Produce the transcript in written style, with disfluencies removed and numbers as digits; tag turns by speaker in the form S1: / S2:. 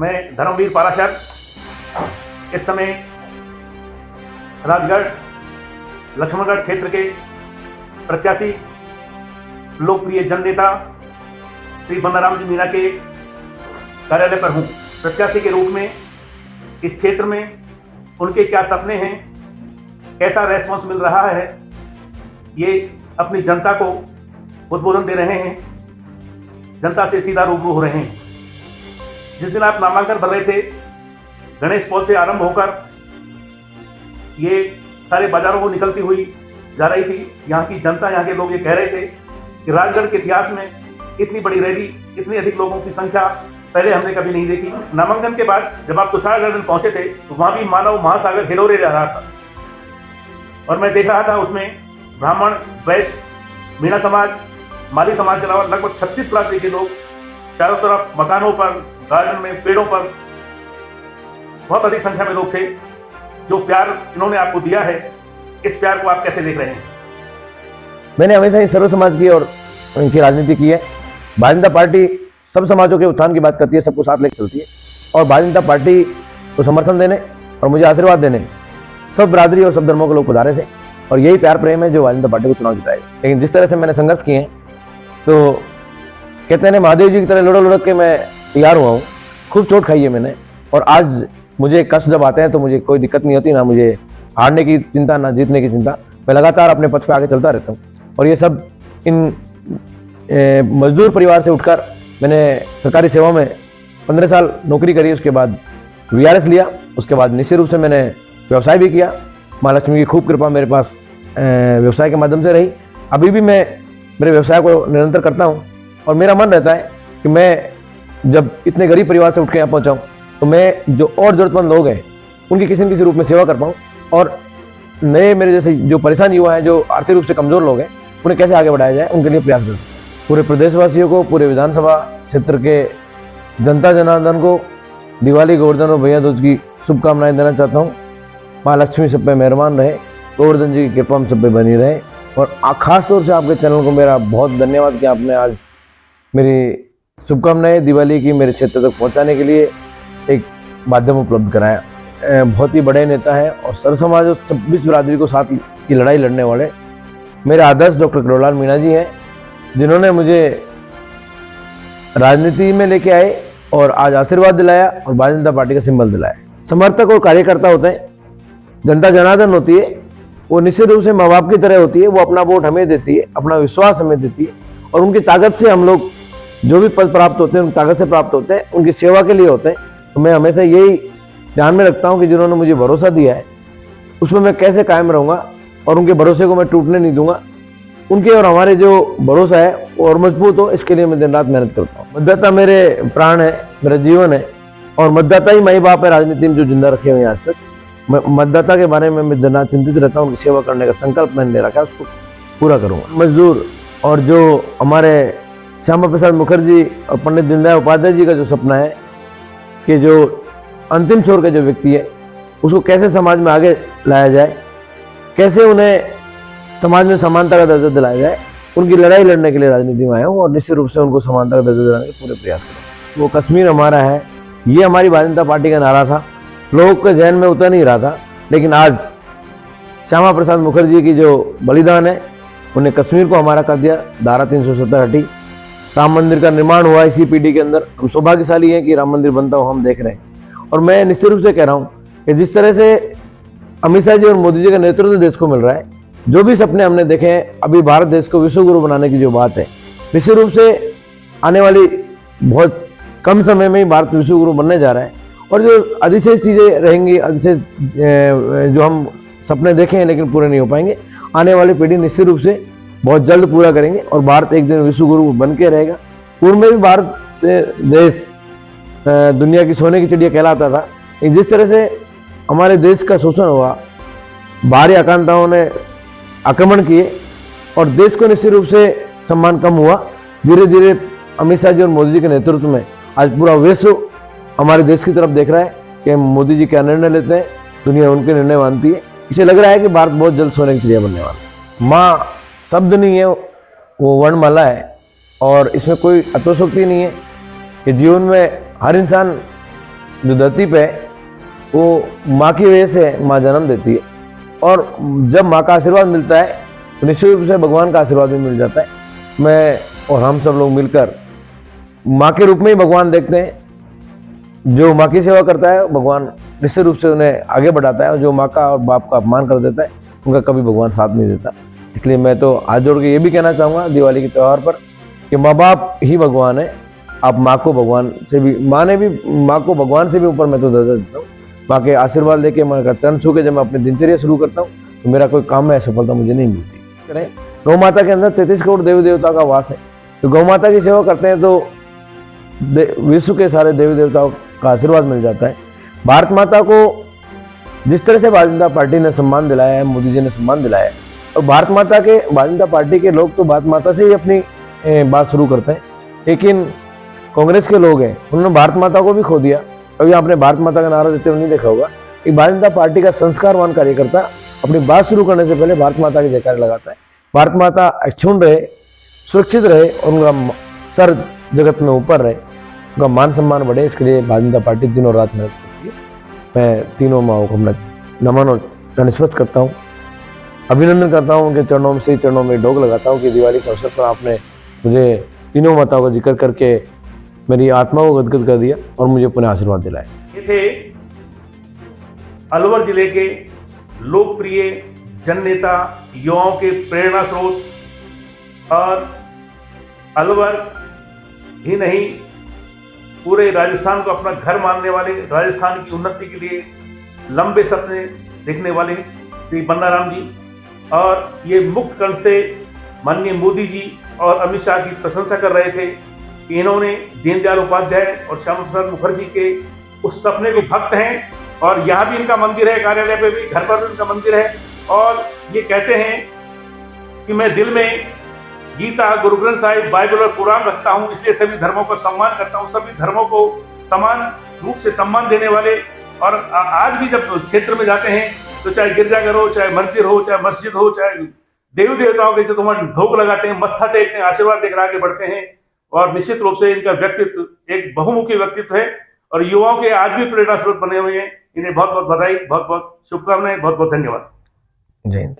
S1: मैं धर्मवीर पाराशर इस समय राजगढ़ लक्ष्मणगढ़ क्षेत्र के प्रत्याशी लोकप्रिय जन नेता श्री बंदाराम जी मीणा के कार्यालय पर हूँ। प्रत्याशी के रूप में इस क्षेत्र में उनके क्या सपने हैं, कैसा रेस्पॉन्स मिल रहा है, ये अपनी जनता को उद्बोधन दे रहे हैं, जनता से सीधा रूबरू हो रहे हैं। जिस दिन आप नामांकन भर रहे थे, गणेश पौध से आरंभ होकर ये सारे बाजारों को निकलती हुई जा रही थी। यहाँ की जनता, यहाँ के लोग ये कह रहे थे कि राजगढ़ के इतिहास में इतनी बड़ी रैली, इतनी अधिक लोगों की संख्या पहले हमने कभी नहीं देखी। नामांकन के बाद जब आप तुषारगढ़ में पहुंचे थे तो वहां भी मानव महासागर हिलोरे जा रहा था और मैं देख रहा था उसमें ब्राह्मण, वैश्य, मीणा समाज, माली समाज के अलावा लगभग 36 लाख के लोग चारों तरफ मकानों पर, गार्डन में, पेड़ों पर बहुत अधिक संख्या में लोग थे। जो प्यार इन्होंने आपको दिया है, इस प्यार को आप कैसे देख रहे हैं?
S2: मैंने हमेशा ही सर्व समाज की और इनकी राजनीति की है। भारतीय जनता पार्टी सब समाजों के उत्थान की बात करती है, सबको साथ लेकर चलती है और भारतीय जनता पार्टी को समर्थन देने और मुझे आशीर्वाद देने सब बिरादरी और सब धर्मों के लोग पधारे थे और यही प्यार प्रेम है जो भारतीय जनता पार्टी को चुनाव जिताएगा। लेकिन जिस तरह से मैंने संघर्ष किए हैं तो कहते हैं महादेव जी की तरह लुढ़क लुढ़क के मैं तैयार हुआ हूँ। खूब चोट खाई है मैंने और आज मुझे कष्ट जब आते हैं तो मुझे कोई दिक्कत नहीं होती, ना मुझे हारने की चिंता ना जीतने की चिंता। मैं लगातार अपने पथ पे आगे चलता रहता हूँ और ये सब इन मजदूर परिवार से उठकर मैंने सरकारी सेवा में 15 साल नौकरी करी, उसके बाद VRS लिया, उसके बाद निश्चित रूप से मैंने व्यवसाय भी किया। माँ लक्ष्मी की खूब कृपा मेरे पास व्यवसाय के माध्यम से रही। अभी भी मैं मेरे व्यवसाय को निरंतर करता हूँ और मेरा मन रहता है कि मैं जब इतने गरीब परिवार से उठ के यहाँ पहुँचाऊँ तो मैं जो और ज़रूरतमंद लोग हैं उनकी किसी न किसी रूप में सेवा कर पाऊँ और नए मेरे जैसे जो परेशान युवा हैं, जो आर्थिक रूप से कमज़ोर लोग हैं, उन्हें कैसे आगे बढ़ाया जाए, उनके लिए प्रयास करूँ। पूरे प्रदेशवासियों को, पूरे विधानसभा क्षेत्र के जनता जनार्दन को दिवाली, गोवर्धन और भैया दूज की शुभकामनाएं देना चाहता हूँ। माँ लक्ष्मी सब पे मेहरबान रहे, गोवर्धन जी की कृपा हम सब पे बनी रहे और खास तौर से आपके चैनल को मेरा बहुत धन्यवाद कि आपने आज मेरी शुभकामनाएं दिवाली की मेरे क्षेत्र तक पहुँचाने के लिए एक माध्यम उपलब्ध कराया। बहुत ही बड़े नेता हैं और सर समाज और 26 बिरादरी को साथ की लड़ाई लड़ने वाले मेरे आदर्श डॉक्टर करोड़लाल मीणा जी हैं, जिन्होंने मुझे राजनीति में लेके आए और आज आशीर्वाद दिलाया और भारतीय जनता पार्टी का सिंबल दिलाया। समर्थक और कार्यकर्ता होते हैं, जनता जनार्दन होती है, वो निश्चित रूप से माँ बाप की तरह होती है। वो अपना वोट हमें देती है, अपना विश्वास हमें देती है और उनकी ताकत से हम लोग जो भी पद प्राप्त होते हैं उनकी ताकत से प्राप्त होते हैं, उनकी सेवा के लिए होते हैं। तो मैं हमेशा यही ध्यान में रखता हूँ कि जिन्होंने मुझे भरोसा दिया है उसमें मैं कैसे कायम रहूँगा और उनके भरोसे को मैं टूटने नहीं दूंगा। उनके और हमारे जो भरोसा है वो और मजबूत हो, इसके लिए मैं दिन रात मेहनत करता हूँ। मतदाता मेरे प्राण है, मेरा जीवन है और मतदाता ही माई बाप है राजनीति में जो जिंदा रखे हुए हैं आज तक। मतदाता के बारे में मैं दिन रात चिंतित रहता हूँ। उनकी सेवा करने का संकल्प मैंने ले रखा है, उसको पूरा करूँगा। मजदूर और जो हमारे श्यामा प्रसाद मुखर्जी और पंडित दीनदयाल उपाध्याय जी का जो सपना है कि जो अंतिम छोर का जो व्यक्ति है उसको कैसे समाज में आगे लाया जाए, कैसे उन्हें समाज में समानता का दर्जा दिलाया जाए, उनकी लड़ाई लड़ने के लिए राजनीति में आया हूँ और निश्चित रूप से उनको समानता का दर्जा दिलाने के पूरे प्रयास करें। वो कश्मीर हमारा है, ये हमारी भारतीय जनता पार्टी का नारा था, लोगों के जहन में उतर नहीं रहा था। लेकिन आज श्यामा प्रसाद मुखर्जी की जो बलिदान है, उन्हें कश्मीर को हमारा कर दिया, धारा 370 हटी, राम मंदिर का निर्माण हुआ इसी पीढ़ी के अंदर। हम सौभाग्यशाली हैं कि राम मंदिर बनता हुआ हम देख रहे हैं और मैं निश्चित रूप से कह रहा हूँ कि जिस तरह से अमित शाह जी और मोदी जी का नेतृत्व देश को मिल रहा है, जो भी सपने हमने देखे हैं, अभी भारत देश को विश्व गुरु बनाने की जो बात है, निश्चित रूप से आने वाली बहुत कम समय में ही भारत विश्व गुरु बनने जा रहा है और जो अधिशेष चीज़ें रहेंगी, अधिशेष जो हम सपने देखे हैं लेकिन पूरे नहीं हो पाएंगे, आने वाली पीढ़ी निश्चित रूप से बहुत जल्द पूरा करेंगे और भारत एक दिन विश्व गुरु बन के रहेगा। पूर्व में भी भारत देश दुनिया की सोने की चिड़िया कहलाता था। जिस तरह से हमारे देश का शोषण हुआ, बाहरी आकांक्षाओं ने आक्रमण किए और देश को निश्चित रूप से सम्मान कम हुआ, धीरे धीरे अमित शाह जी और मोदी जी के नेतृत्व में आज पूरा विश्व हमारे देश की तरफ देख रहा है कि मोदी जी क्या निर्णय लेते हैं, दुनिया उनके निर्णय मानती है। इसे लग रहा है कि भारत बहुत जल्द सोने की चिड़िया बनने वाला है। माँ शब्द नहीं है, वो वर्णमाला है और इसमें कोई अतोशोक्ति नहीं है कि जीवन में हर इंसान जो धरती पे है वो माँ की वजह से माँ जन्म देती है, और जब माँ का आशीर्वाद मिलता है तो निश्चित रूप से भगवान का आशीर्वाद भी मिल जाता है। मैं और हम सब लोग मिलकर माँ के रूप में ही भगवान देखते हैं। जो माँ की सेवा करता है भगवान निश्चित रूप से उन्हें आगे बढ़ाता है, और जो माँ का और बाप का अपमान कर देता है उनका कभी भगवान साथ नहीं देता। इसलिए मैं तो हाथ जोड़ के ये भी कहना चाहूँगा दिवाली के त्यौहार पर कि माँ बाप ही भगवान है। आप माँ को भगवान से भी, माँ को भगवान से भी ऊपर मैं तो दर्जा देता हूँ। माँ के आशीर्वाद लेके, माँ का चरण छू के जब मैं अपनी दिनचर्या शुरू करता हूँ तो मेरा कोई काम में असफलता मुझे नहीं मिलती। गौ माता के अंदर 33 करोड़ देवी देवता का वास है, तो गौ माता की सेवा करते हैं तो विश्व के सारे देवी देवताओं का आशीर्वाद मिल जाता है। भारत माता को जिस तरह से भारतीय जनता पार्टी ने सम्मान दिलाया है, मोदी जी ने सम्मान दिलाया है, और भारत माता के, भारतीय जनता पार्टी के लोग तो भारत माता से ही अपनी बात शुरू करते हैं, लेकिन कांग्रेस के लोग हैं उन्होंने भारत माता को भी खो दिया। कभी आपने भारत माता का नारा देते हुए नहीं देखा होगा। एक भारतीय जनता पार्टी का संस्कारवान कार्यकर्ता अपनी बात शुरू करने से पहले भारत माता के जयकारे लगाता है। भारत माता अक्षुण्ण रहे, सुरक्षित रहे, और उनका सर जगत में ऊपर रहे, उनका मान सम्मान बढ़े, इसके लिए भारतीय जनता पार्टी दिनों रात मेहनत करती है। मैं तीनों माओं को अपना नमन और नमस्कृत करता हूँ, अभिनंदन करता हूँ, उनके चरणों में डोग लगाता हूँ कि दिवाली के अवसर पर आपने मुझे तीनों माताओं का जिक्र करके मेरी आत्मा को गदगद कर दिया और मुझे पुनः आशीर्वाद दिलाया।
S1: ये थे अलवर जिले के लोकप्रिय जननेता, युवाओं के प्रेरणा स्रोत, और अलवर ही नहीं पूरे राजस्थान को अपना घर मानने वाले, राजस्थान की उन्नति के लिए लंबे सपने देखने वाले श्री बन्नाराम जी, और ये मुक्त कंठ से माननीय मोदी जी और अमित शाह की प्रशंसा कर रहे थे कि इन्होंने दीनदयाल उपाध्याय और श्यामा प्रसाद मुखर्जी के उस सपने को भक्त हैं, और यहाँ भी इनका मंदिर है, कार्यालय पे भी, घर पर भी इनका मंदिर है, और ये कहते हैं कि मैं दिल में गीता, गुरु ग्रंथ साहिब, बाइबल और कुरान रखता हूँ, इसलिए सभी धर्मों का सम्मान करता हूँ, सभी धर्मों को समान रूप से सम्मान देने वाले। और आज भी जब क्षेत्र में जाते हैं तो चाहे गिरजाघर हो, चाहे मंदिर हो, चाहे मस्जिद हो, चाहे देवी देवताओं के तो वहां ढोक लगाते हैं, मत्था टेकते हैं, आशीर्वाद देकर आगे बढ़ते हैं। और निश्चित रूप से इनका व्यक्तित्व एक बहुमुखी व्यक्तित्व है, और युवाओं के आज भी प्रेरणा स्रोत बने हुए हैं। इन्हें बहुत बहुत बधाई, बहुत बहुत शुभकामनाएं, बहुत बहुत धन्यवाद।
S2: जय हिंद।